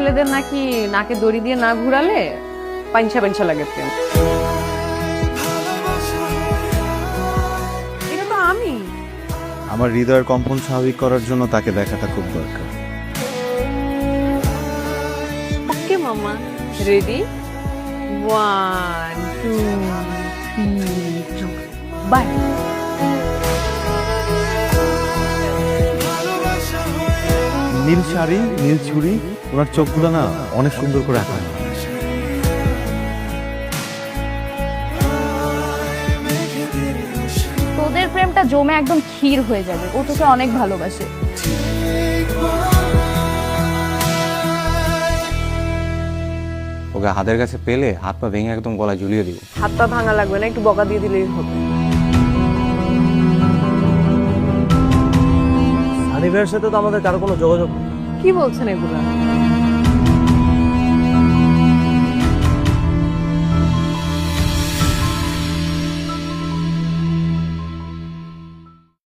ছেলেদের নাকি নাকে দড়ি দিয়ে না ঘুরালে পাইনসা পাইনসা লাগে প্রেম। এটা তো আমি। আমার হৃদয়ের কম্পন স্বাভাবিক করার জন্য তাকে দেখাটা খুব দরকার। ওকে মামা, রেডি? 1 2 3 বাই। নীল শাড়ি, নীল চুড়ি, ওনার চোখগুলো না অনেক সুন্দর করে আঁকা। তোদের প্রেমটা জমে একদম ক্ষীর হয়ে যাবে। ও তোকে অনেক ভালোবাসে। ওকে হাতের কাছে পেলে হাত পা ভেঙে একদম গলা ঝুলিয়ে দিব। হাত পা ভাঙা লাগবে না, একটু বকা দিয়ে দিলেই হবে। সানি ভাইয়ের সাথে তো আমাদের কারো কোনো যোগাযোগ নেই। কি বলছেন এগুলা?